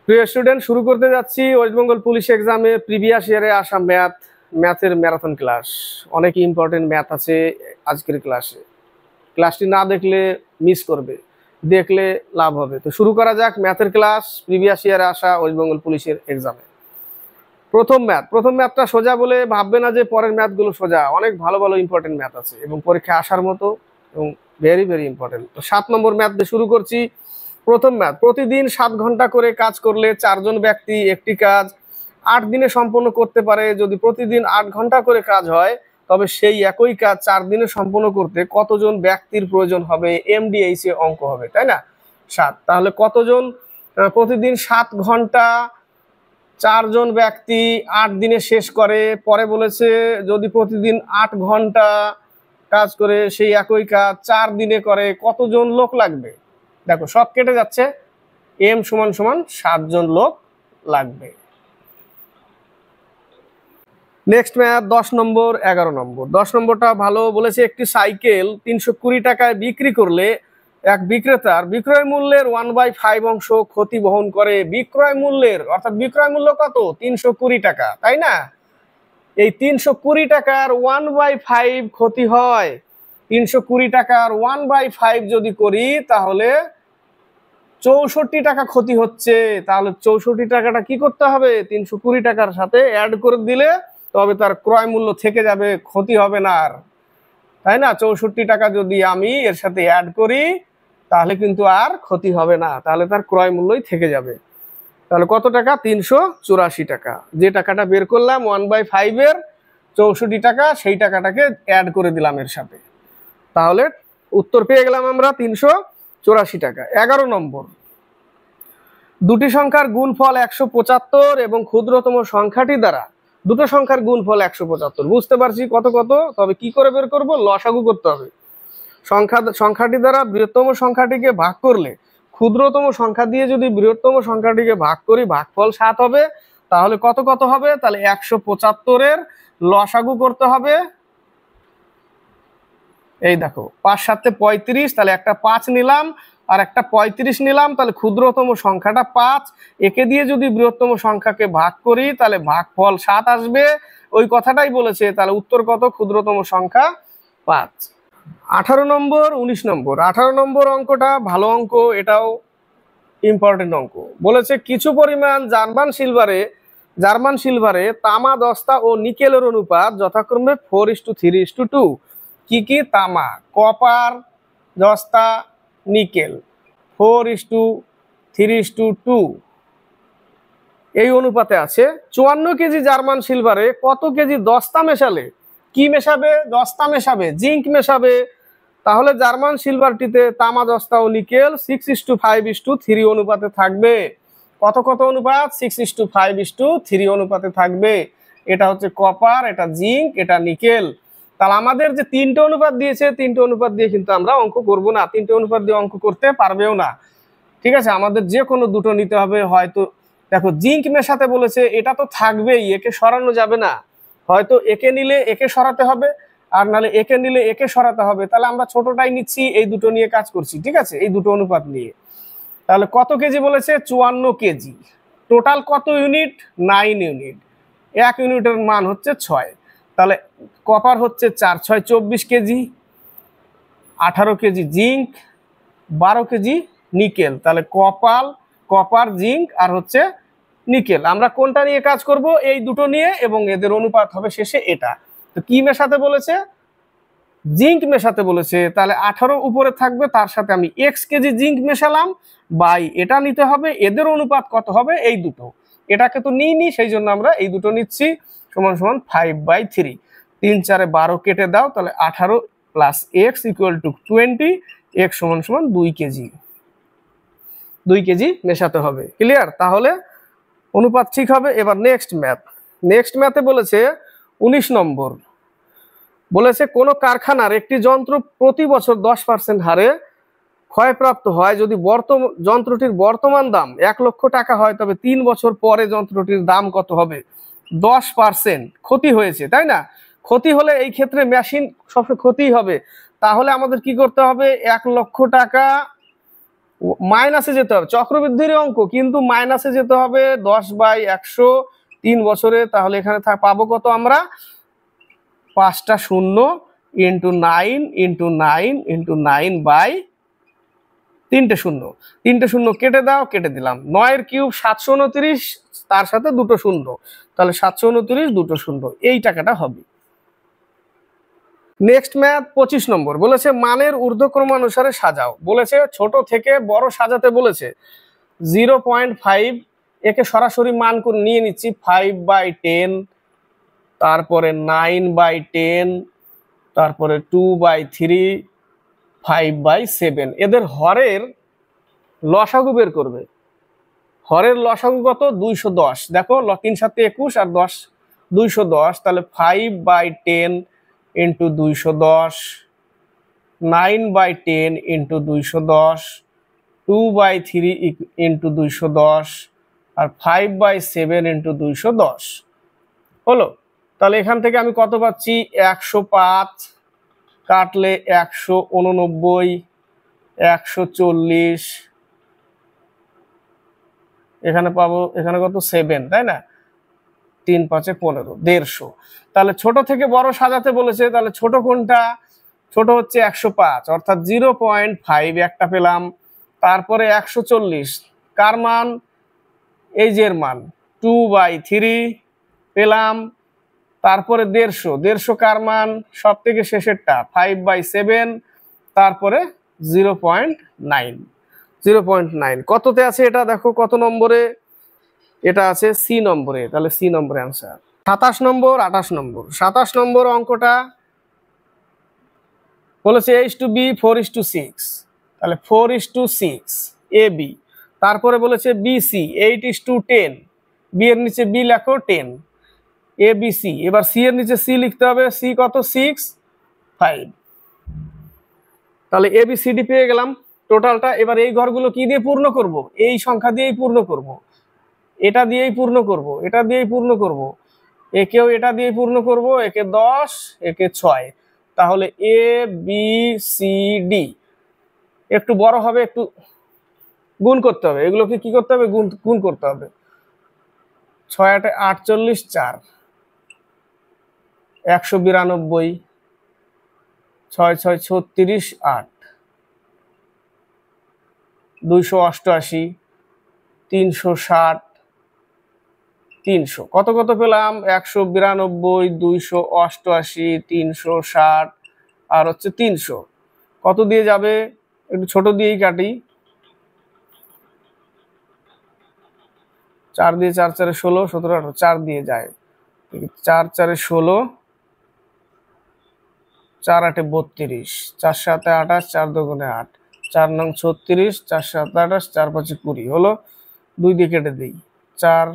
প্রিয় স্টুডেন্ট, শুরু করতে যাচ্ছি ওয়েস্ট বেঙ্গল পুলিশ এক্সামে প্রিভিয়াস ইয়ারে আসা ম্যাথের ম্যারাথন ক্লাস। অনেক ইম্পর্টেন্ট ম্যাথ আছে আজকের ক্লাসে। ক্লাসটি না দেখলে মিস করবে, দেখলে লাভ হবে। তো শুরু করা যাক ম্যাথের ক্লাস প্রিভিয়াস ইয়ারে আসা ওয়েস্ট বেঙ্গল পুলিশের এক্সামে। প্রথম ম্যাথটা সোজা বলে ভাববে না যে পরের ম্যাথগুলো সোজা। অনেক ভালো ভালো ইম্পর্টেন্ট ম্যাথ আছে এবং পরীক্ষা আসার মতো এবং ভেরি ভেরি ইম্পর্টেন্ট। তো 7 নম্বর ম্যাথ দিয়ে শুরু করছি। প্রথম ম্যাথ, প্রতিদিন 7 ঘন্টা করে কাজ করলে 4 জন ব্যক্তি একটি কাজ 8 দিনে সম্পন্ন করতে পারে। যদি প্রতিদিন 8 ঘন্টা করে কাজ হয় তবে সেই একই কাজ 4 দিনে সম্পন্ন করতে কতজন ব্যক্তির প্রয়োজন হবে? এমডিএইচ এ অঙ্ক হবে, তাই না? 7, তাহলে কতজন প্রতিদিন 7 ঘন্টা 4 জন ব্যক্তি 8 দিনে শেষ করে। পরে বলেছে যদি প্রতিদিন 8 ঘন্টা কাজ করে সেই একই কাজ 4 দিনে করে কতজন লোক লাগবে? দেখো সব কেটে যাচ্ছে, এম সমান সমান 7 জন লোক লাগবে। নেক্সট ম্যাথ 10 নম্বর 11 নম্বর। 10 নম্বরটা ভালো বলেছে, একটি সাইকেল 320 টাকায় বিক্রি করলে এক বিক্রেতার বিক্রয় মূল্যের 1/5 অংশ ক্ষতি বহন করে। বিক্রয় মূল্যের অর্থাৎ বিক্রয় মূল্য কত? 320 টাকা, তাই না? এই 320 টাকার 1/5 ক্ষতি হয়। 320 টাকার 1/5 যদি করি তাহলে 64 টাকা ক্ষতি হচ্ছে। তাহলে 64 টাকাটা কি করতে হবে? 320 টাকার সাথে অ্যাড করে দিলে তবে তার ক্রয় মূল্য থেকে যাবে, ক্ষতি হবে না আর, তাই না? 64 টাকা যদি আমি এর সাথে অ্যাড করি তাহলে কিন্তু আর ক্ষতি হবে না, তাহলে তার ক্রয় মূল্যই থেকে যাবে। তাহলে কত টাকা? 384 টাকা। যে টাকাটা বের করলাম 1/5 এর 64 টাকা, সেই টাকাটাকে অ্যাড করে দিলাম এর সাথে, তাহলে উত্তর পেয়ে গেলাম আমরা 384 টাকা। 11 নম্বর, দুটি সংখ্যার গুণফল 175 এবং ক্ষুদ্রতম সংখ্যাটি দ্বারা দুটো সংখ্যার গুণফল 175। বুঝতে পারছি কত কত, তবে কি করে বের করব? লসাগু করতে হবে। সংখ্যাটি দ্বারা বৃহত্তম সংখ্যাটিকে ভাগ করলে ক্ষুদ্রতম সংখ্যা দিয়ে যদি বৃহত্তম সংখ্যাটিকে ভাগ করি ভাগফল 7 হবে। তাহলে কত কত হবে? তাহলে 175 লসাগু করতে হবে। এই দেখো 5 7 35, তাহলে একটা 5 নিলাম আর একটা 35 নিলাম, তাহলে ক্ষুদ্রতম সংখ্যাটা 5। একে দিয়ে যদি বৃহত্তম সংখ্যাকে ভাগ করি তাহলে ভাগফল 7 আসবে। ওই কথাটাই বলেছে, তাহলে উত্তর কত? ক্ষুদ্রতম সংখ্যা 5। 18 নম্বর 19 নম্বর। 18 নম্বর অঙ্কটা ভালো অঙ্ক, এটাও ইম্পর্টেন্ট অঙ্ক। বলেছে কিছু পরিমাণ জার্মান সিলভারে তামা দস্তা ও নিকেলের অনুপাত যথাক্রমে 4:3:2। কি কি? তামা, কপার, দস্তা, নিকেল 4:3:2 এই অনুপাতে আছে। 54 কেজি জার্মান সিলভারে কত কেজি দস্তা মেশালে? কি মেশাবে? দস্তা মেশাবে, জিঙ্ক মেশাবে। তাহলে জার্মান সিলভারটিতে তামা দস্তা ও নিকেল 6:5:3 অনুপাতে থাকবে। কত কত অনুপাত? 6:5:3 অনুপাতে থাকবে। এটা হচ্ছে কপার, এটা জিঙ্ক, এটা নিকেল। তাহলে আমাদের যে 3টে অনুপাত দিয়েছে, 3টে অনুপাত দিয়ে কিন্তু আমরা অঙ্ক করব না, 3টে অনুপাত দিয়ে অঙ্ক করতে পারবেও না। ঠিক আছে, আমাদের যে কোনো দুটো নিতে হবে। হয়তো দেখো জিঙ্ক মেশাতে বলেছে, এটা তো থাকবেই, একে সরানো যাবে না। হয়তো একে নিলে একে সরাতে হবে, আর নালে একে নিলে একে সরাতে হবে। তাহলে আমরা ছোটটাই নিচ্ছি, এই দুটো নিয়ে কাজ করছি। ঠিক আছে, এই দুটো অনুপাত নিয়ে। তাহলে কত কেজি বলেছে? 54 কেজি। টোটাল কত ইউনিট? 9 ইউনিট। 1 ইউনিটের মান হচ্ছে 6। তাহলে কপার হচ্ছে 4 6 24 KG, 18 KG zinc, 12 KG nickel. তাহলে কপার, জিঙ্ক আর হচ্ছে নিকেল। আমরা কোনটা নিয়ে কাজ করব? এই দুটো নিয়ে, এবং এদের অনুপাত হবে শেষে এটা। তো কি মেশাতে বলেছে? জিঙ্ক মেশাতে বলেছে। তাহলে 18 উপরে থাকবে, তার সাথে আমি x কেজি জিঙ্ক মেশালাম, বাই এটা নিতে হবে। এদের অনুপাত কত হবে? এই দুটো। এটাকে তো নিইনি, সেই জন্য আমরা এই দুটো নিচ্ছি। সমান সমান 5/3। 3 4 12 কেটে দাও, তাহলে 18 plus x equal to 20। x সমান সমান 2 কেজি। 2 কেজি মেশাতে হবে। ক্লিয়ার? তাহলে অনুপাত ঠিক হবে। এবার নেক্সট ম্যাথে বলেছে 19 নম্বর। বলেছে কোনো কারখানার একটি যন্ত্র প্রতি বছর 10% হারে ক্ষয়প্রাপ্ত হয়। যদি যন্ত্রটির বর্তমান দাম 1 লক্ষ টাকা হয় তবে 3 বছর পরে যন্ত্রটির দাম কত হবে? 10% ক্ষতি হয়েছে, তাই না? ক্ষতি হলে এই ক্ষেত্রে মেশিন সবসময় ক্ষতিই হবে। তাহলে আমাদের কি করতে হবে? 1 লক্ষ টাকা মাইনাসে যেতে হবে, চক্রবৃদ্ধির অঙ্ক কিন্তু মাইনাসে যেতে হবে 10/100 3 বছরে। তাহলে এখানে পাবো কত আমরা, 5টা শূন্য ইন্টু 9 ইন্টু 9 ইন্টু 9 বাই 3টে শূন্য, 3টে শূন্য কেটে দাও, কেটে দিলাম। 9 কিউব 729, তার সাথে দুটো শূন্য, তাহলে 729 দুটো শূন্য, এই টাকাটা হবে। নেক্সট ম্যাথ 25 নম্বর বলেছে মানের ঊর্ধ্বক্রমানুসারে সাজাও। বলেছে ছোট থেকে বড় সাজাতে বলেছে। 0.5 একে সরাসরি মান করে নিয়ে নিচ্ছি 5/10, তারপরে 9/10, তারপরে 2/3, 5/7। এদের হরের লসাগু বের করবে। হরের লসাগু কত, 210। দেখো 3 7 21 আর 10 210, তাহলে 5/10 ইন্টু 210, 9/10 ইন্টু 210, 2/3 ইন্টু 210, আর 5/7 ইন্টু 210 হলো। তাহলে এখান থেকে আমি কত পাচ্ছি, 105 কাটলে 189, 140, এখানে পাবো, এখানে কত 7, তাই না, 3 5 15, 150। তাহলে ছোট থেকে বড় সাজাতে বলেছে, তাহলে ছোট কোনটা, ছোট হচ্ছে 105, অর্থাৎ 0.5 একটা পেলাম। তারপরে 140 কার মান, এই যে এর মান 2/3 পেলাম। তারপরে 150 কার মান, সব থেকে শেষেরটা 5/7, তারপরে 0.9 কততে আছে এটা দেখো, কত নম্বরে এটা আছে, সি নম্বরে। তাহলে সি নম্বরে অ্যান্সার। 27 নম্বর 28 নম্বর। 27 নম্বর অঙ্কটা বলেছে A/B 4:6, তাহলে 4:6 AB। তারপরে বলেছে BC 8:10, বি এর নিচে বি লেখো 10, ABC। এবার সি এর নিচে সি লিখতে হবে, সি কত 6 5। তাহলে ABCD পেয়ে গেলাম টোটালটা। এবার এই ঘরগুলো কি দিয়ে পূর্ণ করব, এই সংখ্যা দিয়েই পূর্ণ করব, এটা দিয়েই পূর্ণ করব, এটা দিয়েই পূর্ণ করব, একেও এটা দিয়ে পূর্ণ করব, একে 10 একে 6। তাহলে ABCD একটু বড় হবে, একটু গুণ করতে হবে, এগুলোকে কি করতে হবে, গুণ করতে হবে। 6 8 48, 4 192, 6 6 36, 8 288, 360, 300। কত কত পেলাম, 192, 288, 360 আর হচ্ছে 300। কত দিয়ে যাবে, একটু ছোট দিয়েই কাটি, 4 দিয়ে 4 4 16, 17 18, 4 দিয়ে যায়, 4 4 16, 4 8 32, 4 7 28, 4 2 8, 4 9 36, 4 7 28, 4 5 20 হলো। 2 দিয়ে কেটে দিই, 4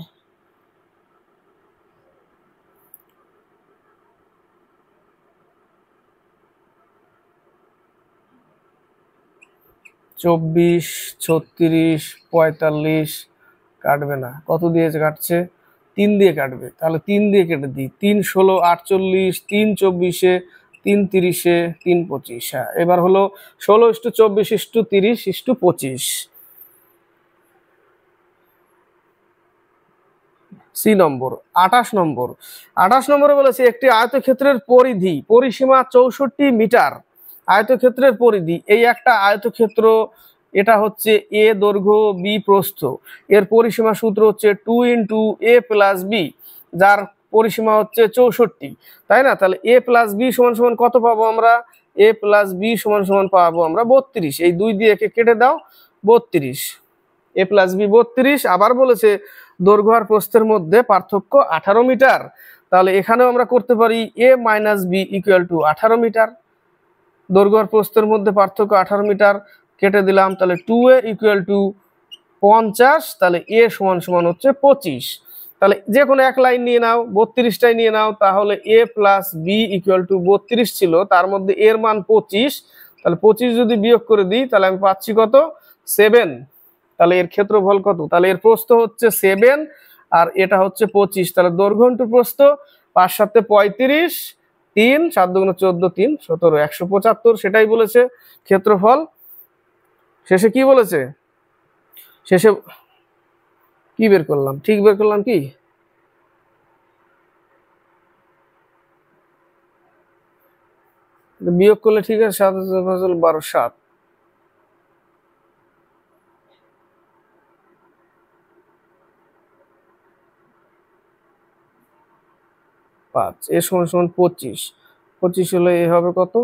24 36 45 কাটবে না, কত দিয়ে কাটছে, 3 দিয়ে কাটবে, তাহলে 3 দিয়ে কেটে দিই, 3 16 48, 3 24, 3 30, 3 25। হ্যাঁ, এবার হলো 16:24:30:25। সি নম্বর। 28 নম্বর। 28 নম্বরে বলেছে একটি আয়তক্ষেত্রের পরিসীমা 64 মিটার। আয়তক্ষেত্রের পরিধি, এই একটা আয়তক্ষেত্র, এটা হচ্ছে এ দৈর্ঘ্য বি প্রস্থ, এর পরিসীমা সূত্র হচ্ছে 2 × A + B, যার পরিসীমা হচ্ছে 64, তাই না। তাহলে A + B সমান কত পাবো আমরা, A + B সমান পাবো আমরা 32। এই 2 দিয়ে একে কেটে দাও, 32, A + B 32। আবার বলেছে দৈর্ঘ্য আর প্রস্থের মধ্যে পার্থক্য 18 মিটার। তাহলে এখানেও আমরা করতে পারি A - B = 18 মিটার। দৈর্ঘ্য আর প্রস্থের মধ্যে পার্থক্য 18 মিটার, কেটে দিলাম। তাহলে 2A = 50, তাহলে A সমান হচ্ছে 25। তাহলে যে কোনো এক লাইন নিয়ে নাও, 32টাই নিয়ে নাও। তাহলে A + B = 32 ছিল, তার মধ্যে এর মান 25, তাহলে 25 যদি বিয়োগ করে দিই তাহলে আমি পাচ্ছি কত, 7। তাহলে এর ক্ষেত্রফল কত, তাহলে এর প্রস্থ হচ্ছে 7 আর এটা হচ্ছে 25। তাহলে দৈর্ঘ্য ইন্টু প্রস্থ, 5 7 35, 3 7 2 14, 3 17, 175, সেটাই বলেছে ক্ষেত্রফল। শেষে কি বলেছে, শেষে কি বের করলাম, ঠিক বের করলাম কি, বিয়োগ করলে ঠিক আছে, 7 12 7, পাঁচ, এ সমান সমান 25, 25 হলে এ হবে কত,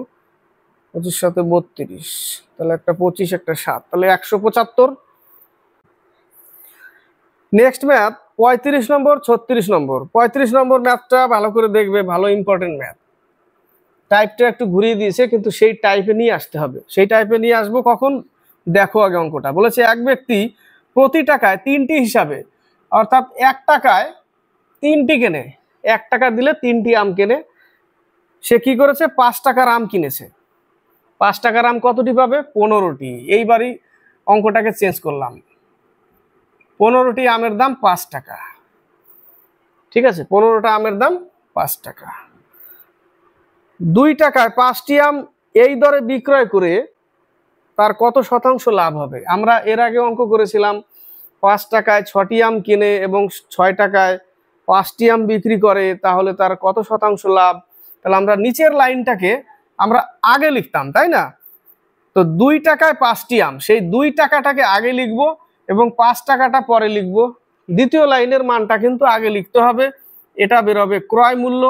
25 সাথে 32, তাহলে একটা 25 একটা 7, তাহলে 175। নেক্সট ম্যাথ 35 নম্বর 36 নম্বর। 35 নম্বর ম্যাথটা ভালো করে দেখবে, ভালো ইম্পর্টেন্ট ম্যাথ। টাইপটা একটু ঘুরিয়ে দিয়েছে, কিন্তু সেই টাইপে নিয়ে আসতে হবে। সেই টাইপে নিয়ে আসবো কখন, দেখো আগে অঙ্কটা। বলেছে এক ব্যক্তি প্রতি টাকায় 3টি হিসাবে, অর্থাৎ 1 টাকায় 3টি কেনে, 1 টাকা দিলে 3টি আম কেনে। সে কি করেছে, 5 টাকার আম কিনেছে। 5 টাকার আম কতটি পাবে, 15টি। এইবারই অঙ্কটাকে চেঞ্জ করলাম, 15টি আমের দাম 5 টাকা। ঠিক আছে, 15টা আমের দাম 5 টাকা। 2 টাকায় 5টি আম এই দরে বিক্রয় করে তার কত শতাংশ লাভ হবে। আমরা এর আগে অঙ্ক করেছিলাম 5 টাকায় 6টি আম কিনে এবং 6 টাকায় 5টি আম বিক্রি করে, তাহলে তার কত শতাংশ লাভ। তাহলে আমরা নিচের লাইনটাকে আমরা আগে লিখতাম, তাই না? তো 2 টাকায় 5টি আম, সেই 2 টাকাটাকে আগে লিখবো এবং 5 টাকাটা পরে লিখবো। দ্বিতীয় লাইনের মানটা কিন্তু আগে লিখতে হবে। এটা বেরোবে ক্রয় মূল্য,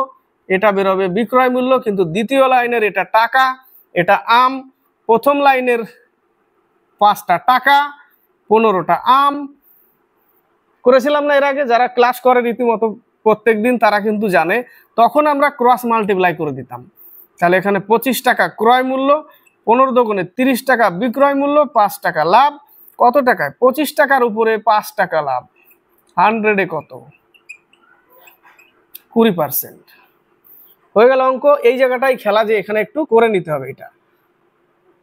এটা বেরোবে বিক্রয় মূল্য, কিন্তু দ্বিতীয় লাইনের এটা টাকা, এটা আম। প্রথম লাইনের 5টা টাকা, 15টা আম। করেছিলাম না এর আগে? যারা ক্লাস করে রীতিমতো প্রত্যেকদিন তারা কিন্তু জানে। তখন আমরা ক্রস মাল্টিপ্লাই করে দিতাম। তাহলে এখানে 25 টাকা ক্রয় মূল্য, 15 দোকানে 30 টাকা বিক্রয় মূল্য, 5 টাকা লাভ। কত টাকায়, 25 টাকার উপরে 5 টাকা লাভ, 100-এ কত, 20%। হয়ে গেল অঙ্ক। এই জায়গাটাই খেলা, যে এখানে একটু করে নিতে হবে। এটা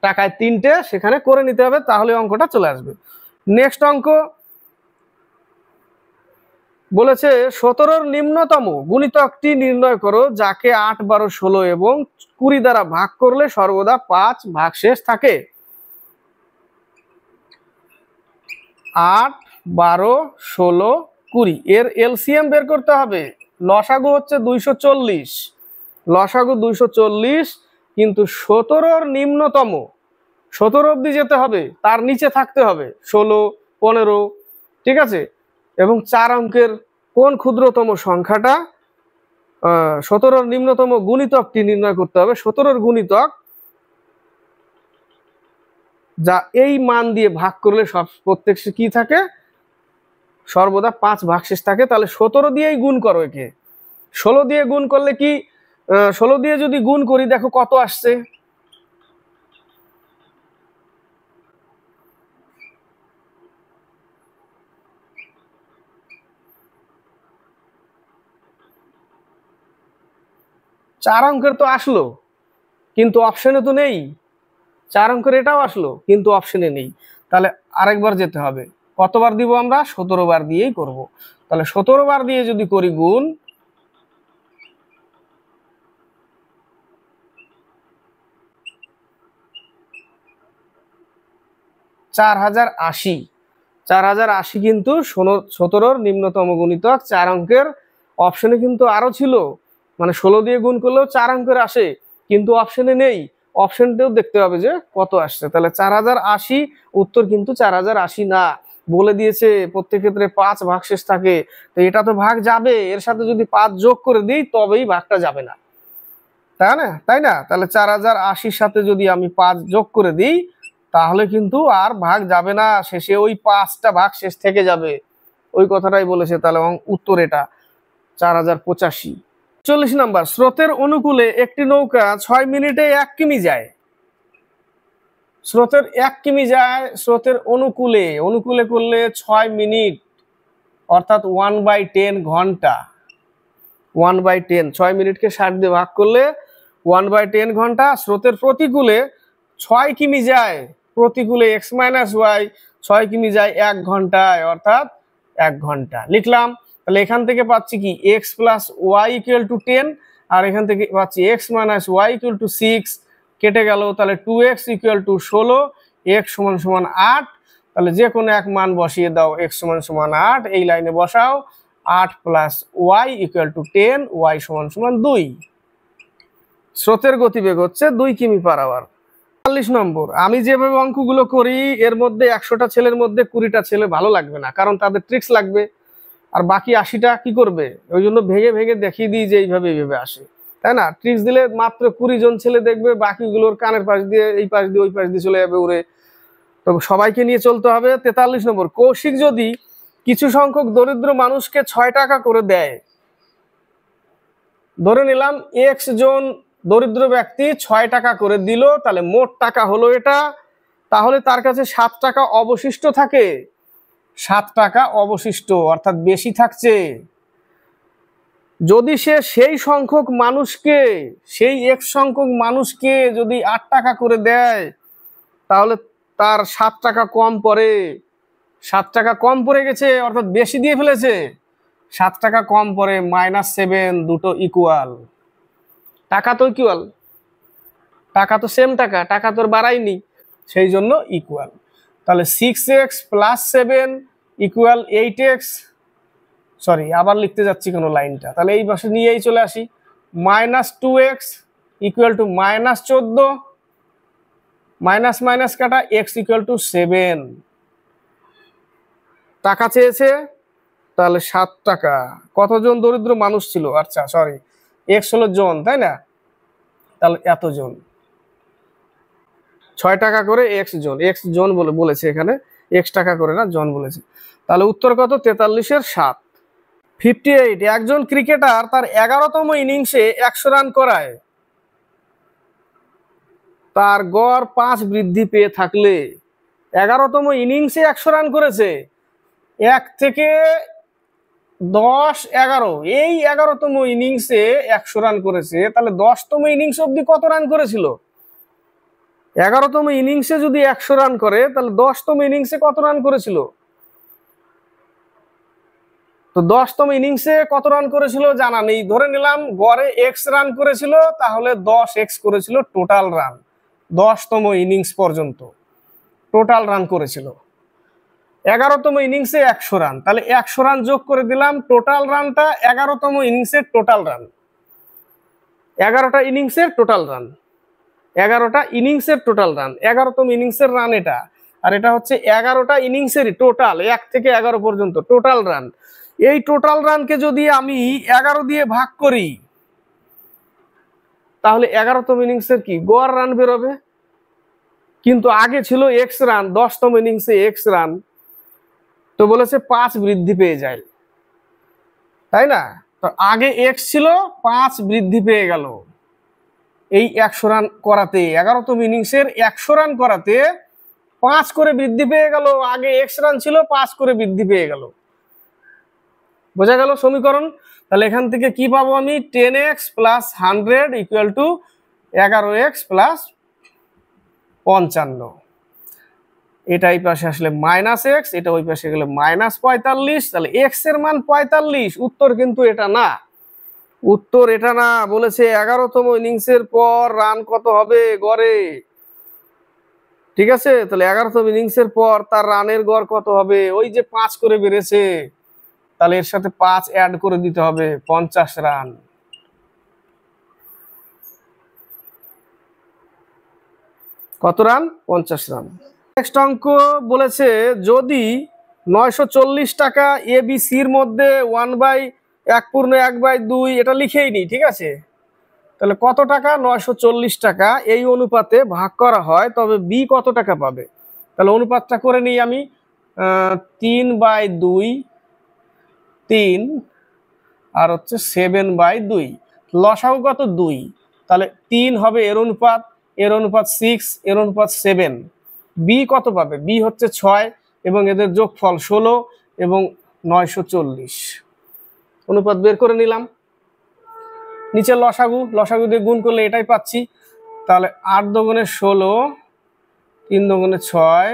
টাকায় 3টে, সেখানে করে নিতে হবে, তাহলে অঙ্কটা চলে আসবে। নেক্সট অঙ্ক বলেছে 17-র নিম্নতম গুণিতকটি নির্ণয় করো, যাকে 8 12 16 এবং 20 দ্বারা ভাগ করলে সর্বদা 5 ভাগশেষ থাকে। 8 12 16 20, এর এলসিএম বের করতে হবে। লসাগু হচ্ছে 240, লসাগু 240, কিন্তু 17-র নিম্নতম 17 অবধি যেতে হবে, তার নিচে থাকতে হবে 16 15। ঠিক আছে, এবং 4 অঙ্কের কোন ক্ষুদ্রতম সংখ্যাটা, 17-র নিম্নতম গুণিতকটি নির্ণয় করতে হবে। 17-র গুণিতক যা এই মান দিয়ে ভাগ করলে প্রত্যেক কি থাকে, সর্বদা 5 ভাগশেষ থাকে। তাহলে 17 দিয়েই গুণ করো একে। 16 দিয়ে গুণ করলে কি, 16 দিয়ে যদি গুণ করি, দেখো কত আসছে, চার অঙ্কের তো আসলো, কিন্তু অপশনে তো নেই। 4 অঙ্কের এটাও আসলো, কিন্তু অপশনে নেই। তাহলে আরেকবার যেতে হবে। কতবার দিব আমরা, 17 বার দিয়েই করব। তাহলে 17 বার দিয়ে যদি করি গুণ, 4080। 4080 কিন্তু 17-র নিম্নতম গুণিতক। 4 অঙ্কের অপশনে কিন্তু আরো ছিল, মানে 16 দিয়ে গুণ করলেও 4 অঙ্কের আসে, কিন্তু অপশনে নেই। অপশনটাও দেখতে হবে যে কত আসছে। তাহলে 4080 উত্তর কিন্তু 4080 না। বলে দিয়েছে প্রত্যেক ক্ষেত্রে 5 ভাগশেষ থাকে, তো এটা তো ভাগ যাবে, এর সাথে যদি 5 যোগ করে দিই তবেই ভাগটা যাবে না, তাই না? তাই না? তাহলে 4080-র সাথে যদি আমি 5 যোগ করে দিই, তাহলে কিন্তু আর ভাগ যাবে না, শেষে ওই 5টা ভাগশেষ থেকে যাবে। ওই কথাটাই বলেছে। তাহলে উত্তর এটা 4085। 40 নাম্বার, স্রোতের অনুকূলে একটি নৌকা 6 মিনিটে 1 কিমি যায়। স্রোতের 1 কিমি যায়, স্রোতের অনুকূলে, অনুকূলে করলে 6 মিনিট, অর্থাৎ 1/10 ঘন্টা। 1/10, 6 মিনিটকে 60 দিয়ে ভাগ করলে 1/10 ঘন্টা। স্রোতের প্রতিকূলে 6 কিমি যায়, প্রতিকূলে x - y 6 কিমি যায় 1 ঘন্টায়, অর্থাৎ 1 ঘন্টা লিখলাম। তাহলে এখান থেকে পাচ্ছি কি, x + y = 10, আর এখান থেকে পাচ্ছি x - y = 6, কেটে গেল। তাহলে 2x = 16, x সমান সমান 8, তাহলে যে কোনো এক মান বসিয়ে দাও, x সমান সমান 8, এই লাইনে বসাও 8 plus y equal to 10, y সমান সমান 2। স্রোতের গতিবেগ হচ্ছে 2 কিমি পার আওয়ার। 40 নম্বর, আমি যেভাবে অঙ্কগুলো করি এর মধ্যে 100টা ছেলের মধ্যে 20টা ছেলে ভালো লাগবে না, কারণ তাদের ট্রিক্স লাগবে, আর বাকি 80টা কি করবে, ওই জন্য ভেঙে ভেঙে দেখিয়ে দিই যে এইভাবে আসে, তাই না? ট্রিক্স দিলে মাত্র 20 জন ছেলে দেখবে, বাকিগুলোর কানের পাশ দিয়ে এই পাশ দিয়ে ওই পাশ দিয়ে চলে যাবে উড়ে। তো সবাইকে নিয়ে চলতে হবে। 43 নম্বর, কৌশিক যদি কিছু সংখ্যক দরিদ্র মানুষকে 6 টাকা করে দেয়, ধরে নিলাম x জন দরিদ্র ব্যক্তি 6 টাকা করে দিল, তাহলে মোট টাকা হলো এটা, তাহলে তার কাছে 7 টাকা অবশিষ্ট থাকে, 7 টাকা অবশিষ্ট, অর্থাৎ বেশি থাকছে। যদি সে সেই সংখ্যক মানুষকে, সেই x সংখ্যক মানুষকে যদি 8 টাকা করে দেয়, তাহলে তার 7 টাকা কম পড়ে, 7 টাকা কম পড়ে গেছে, অর্থাৎ বেশি দিয়ে ফেলেছে, 7 টাকা কম পড়ে, -7, দুটো ইকুয়াল, টাকা তো ইকুয়াল, টাকা তো সেম টাকা, টাকা তো বাড়ায়নি, সেই জন্য ইকুয়াল। তাহলে 6x plus 7 equal 8x, sorry আবার লিখতে যাচ্ছি কোনো লাইনটা, তাহলে এই পাশে নিয়েই চলে আসি, -2x equal to -14, minus minus কাটা, x ইকুয়াল টু 7। টাকা চেয়েছে, তাহলে 7 টাকা। কতজন দরিদ্র মানুষ ছিল, আচ্ছা সরি, x হলো জন, তাই না? তাহলে এতজন, 6 টাকা করে x জন, x জন বলেছে এখানে, x টাকা করে না, জন বলেছে। তাহলে উত্তর কত? 43-এর 7। 58, একজন ক্রিকেটার তার 11তম ইনিংসে 100 রান করায়, তার গড় 5 বৃদ্ধি পেয়ে থাকলে, 11তম ইনিংসে 100 রান করেছে, 1 থেকে 10, 11, এই 11তম ইনিংসে 100 রান করেছে, তাহলে 10তম ইনিংস অবধি কত রান করেছিল? 11তম ইনিংসে যদি 100 রান করে, তাহলে 10তম ইনিংসে কত রান করেছিল? তো 10তম ইনিংসে কত রান করেছিল জানা নেই, ধরে নিলাম গড়ে x রান করেছিল, তাহলে 10x করেছিল টোটাল রান, 10তম ইনিংস পর্যন্ত টোটাল রান করেছিল। 11তম ইনিংসে 100 রান, তাহলে 100 রান যোগ করে দিলাম, টোটাল রানটা 11তম ইনিংসের টোটাল রান, 11টা ইনিংসের টোটাল রান, 11টা ইনিংসের টোটাল রান, 11তম ইনিংসের রান এটা, আর এটা হচ্ছে 11টা ইনিংসেরই টোটাল, 1 থেকে 11 পর্যন্ত টোটাল রান। এই টোটাল রানকে যদি আমি 11 দিয়ে ভাগ করি, তাহলে 11তম ইনিংসের কি গড় রান বেরোবে, কিন্তু আগে ছিল x রান, 10তম ইনিংসে x রান, তো বলেছে 5 বৃদ্ধি পেয়ে যায়, তাই না? তো আগে x ছিল, 5 বৃদ্ধি পেয়ে গেল, এই 100 রান করাতে, 11তম ইনিংসের 100 রান করাতে 5 করে বৃদ্ধি পেয়ে গেল, আগে x রান ছিল, 5 করে বৃদ্ধি পেয়ে গেল। বোঝা গেল সমীকরণ? তাহলে এখান থেকে কি পাবো আমি? 10x plus 100 equal to 11x plus 55। এটা এই পাশে আসলে -x, এটা ওই পাশে গেলে -45, তাহলে x এর মান 45, উত্তর কিন্তু এটা না, উত্তর এটা না। বলেছে 11তম ইনিংসের পর রান কত হবে গড়ে, ঠিক আছে? তাহলে 11তম ইনিংসের পর তার রানের গড় কত হবে? ওই যে 5 করে বেড়েছে, তাহলে এর সাথে 5 অ্যাড করে দিতে হবে, 50 রান। কত রান? 50 রান। নেক্সট অঙ্ক বলেছে যদি 940 টাকা এবিসির মধ্যে 1/1/2, এটা লিখেই নি, ঠিক আছে? তাহলে কত টাকা? 940 টাকা এই অনুপাতে ভাগ করা হয়, তবে বি কত টাকা পাবে? তাহলে অনুপাতটা করে নিই আমি, 3/2, 3 আর হচ্ছে 7/2, লসাগু কত? 2, তাহলে 3 হবে এর অনুপাত, এর অনুপাত 6, এর অনুপাত 7। বি কত পাবে? বি হচ্ছে 6 এবং এদের যোগফল 16 এবং 940। অনুপাত বের করে নিলাম, নিচে লসাগু, লসাগু দিয়ে গুণ করলে এটাই পাচ্ছি, তাহলে 8 দুগুণে 16, 3 দুগুণে 6,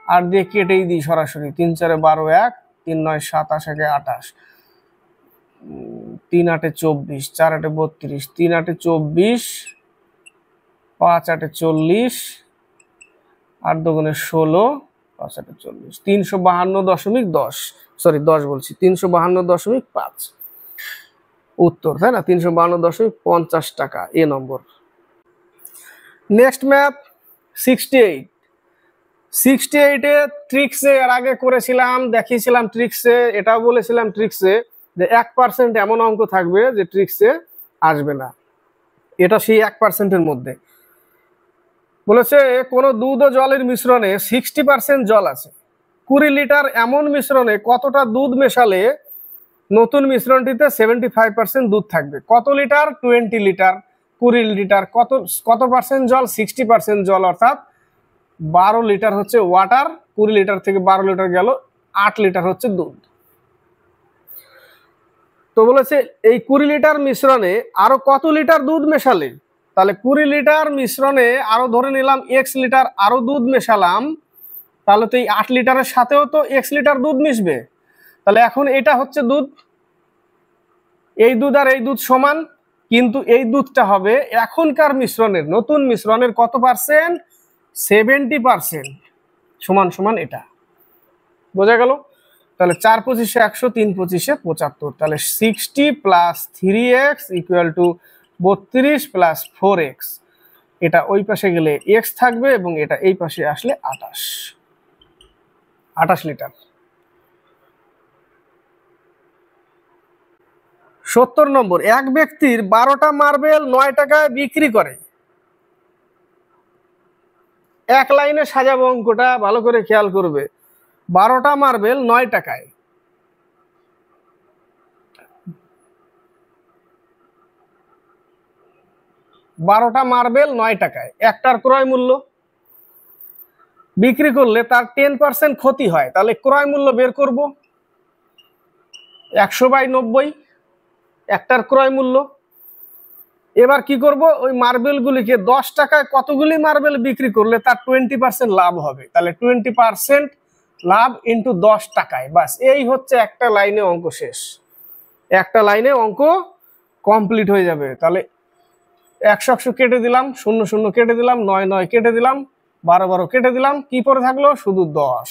8 দিয়ে কেটেই দিই সরাসরি, 3 4 12, 1 3 9 27, 1 28, 3 8 24, 4 8 32, 3 8 24, 5 8 40, 8 দুগুণে 16, 5 8 40, 352.10, সরি 10 বলছি, 352.5 উত্তর, তাই না? 352.50 টাকা, এ নম্বর। Next math 68। 68 এ ট্রিক্সে এর আগে করেছিলাম, দেখিয়েছিলাম ট্রিক্সে, এটাও বলেছিলাম ট্রিক্সে যে 1% এমন অঙ্ক থাকবে যে ট্রিক্সে আসবে না, এটা সেই 1%-এর মধ্যে। বলেছে কোনো দুধ ও জলের মিশ্রণে 60% জল আছে, 20 লিটার এমন মিশ্রণে কতটা দুধ মেশালে নতুন মিশ্রণটিতে 75% দুধ থাকবে? কত লিটার? 20 লিটার। 20 লিটার কত পার্সেন্ট জল? 60% জল, অর্থাৎ 12 লিটার হচ্ছে ওয়াটার। 20 লিটার থেকে 12 লিটার গেল, 8 লিটার হচ্ছে দুধ। তো বলেছে এই 20 লিটার মিশ্রণে আরো কত লিটার দুধ মেশালে? তাহলে 20 লিটার মিশ্রণে আরো ধরে নিলাম x লিটার আরো দুধ মেশালাম, তাহলে তো এই 8 লিটারের সাথেও তো x লিটার দুধ মিশবে। তাহলে এখন এটা হচ্ছে দুধ, এই দুধ আর এই দুধ সমান, কিন্তু এই দুধটা হবে এখনকার মিশ্রণের, নতুন মিশ্রণের কত পার্সেন্ট? 70%, সমান সমান এটা। বোঝা গেল? তাহলে 4 25 100, 3 25 75, তাহলে 60 + 3x = 32 + 4x। এটা ওই পাশে গেলে x থাকবে এবং এটা এই পাশে আসলে 28 লিটার। 70 নম্বর, এক ব্যক্তির 12টা মার্বেল 9 টাকায় বিক্রি করে। এক লাইনে সাজাবো অঙ্কটা, ভালো করে খেয়াল করবে। 12টা মার্বেল 9 টাকায়, 12টা মার্বেল 9 টাকায়, একটার ক্রয় মূল্য বিক্রি করলে তার 10% ক্ষতি হয়, তাহলে ক্রয় মূল্য বের করব। 100/90 একটার ক্রয় মূল্য। এবার কি করব, ওই মার্বেলগুলিকে 10 টাকায় কতগুলি মার্বেল বিক্রি করলে তার 20% লাভ হবে, তাহলে 20% লাভ ইন্টু 10 টাকায়। বাস, এই হচ্ছে একটা লাইনে অঙ্ক শেষ, একটা লাইনে অঙ্ক কমপ্লিট হয়ে যাবে। তাহলে 100 100 কেটে দিলাম, 0 0 কেটে দিলাম, 9 9 কেটে দিলাম, 12 12 কেটে দিলাম, কি পরে থাকলো? শুধু 10।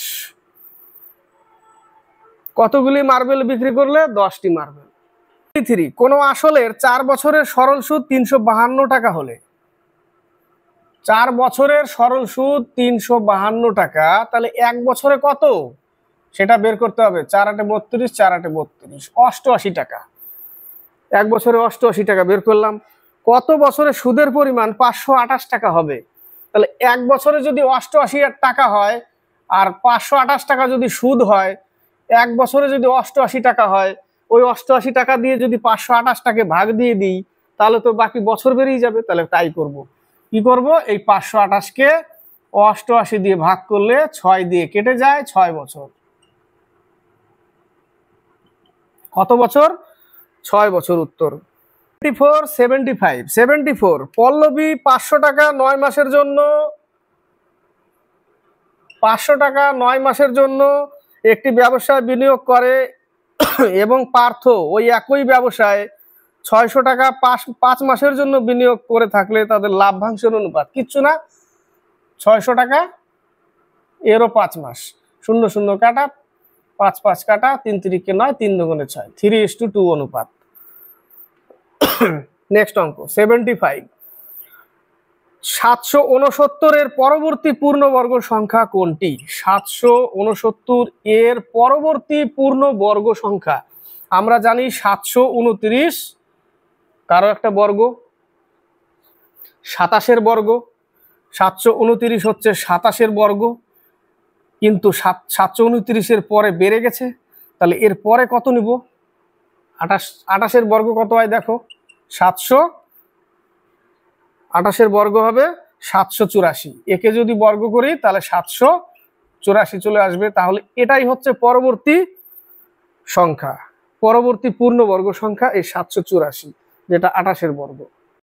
কতগুলি মার্বেল বিক্রি করলে? 10টি মার্বেল। 3, কোনো আসলের 4 বছরের সরল সুদ 352 টাকা হলে, 4 বছরের সরল সুদ 352 টাকা, তাহলে 1 বছরে কত সেটা বের করতে হবে। 4 8 32, 4 8 32, 88 টাকা। 1 বছরে 88 টাকা বের করলাম। কত বছরে সুদের পরিমাণ 528 টাকা হবে? তাহলে 1 বছরে যদি 88 টাকা হয় আর 528 টাকা যদি সুদ হয়, 1 বছরে যদি 88 টাকা হয়, ওই 88 টাকা দিয়ে যদি 528 টাকে ভাগ দিয়ে দিই, তাহলে তো বাকি বছর বেরিয়ে যাবে। তাহলে তাই করব। কি করব, এই 528কে 88 দিয়ে ভাগ করলে 6 দিয়ে কেটে যায়, 6 বছর। কত বছর? 6 বছর। উত্তর 74 পল্লবী 500 টাকা 9 মাসের জন্য, 500 টাকা 9 মাসের জন্য একটি ব্যবসায় বিনিয়োগ করে এবং পার্থ ওই একই ব্যবসায় 600 টাকা 5 মাসের জন্য বিনিয়োগ করে থাকলে তাদের লাভ্যাংশের অনুপাত কিচ্ছু না, 600 টাকা এরও 5 মাস, 0 0 কাটা, 5 5 কাটা, 3 3 কে 9, 3 দুগুণে 6, 3:2 অনুপাত। নেক্সট অঙ্ক 75। 769 এর পরবর্তী পূর্ণবর্গ সংখ্যা কোনটি? 769 এর পরবর্তী পূর্ণবর্গ সংখ্যা আমরা জানি 729 কারো একটা বর্গ, 27-এর বর্গ। 729 হচ্ছে 27-এর বর্গ, কিন্তু 729-এর পরে বেড়ে গেছে, তাহলে এর পরে কত নিব? 28-এর বর্গ কত হয় দেখো, 728-এর বর্গ হবে 784। একে যদি বর্গ করি তাহলে 784 চলে আসবে। তাহলে এটাই হচ্ছে পরবর্তী সংখ্যা, পরবর্তী পূর্ণবর্গ সংখ্যা এই 784, যেটা 28-এর বর্গ।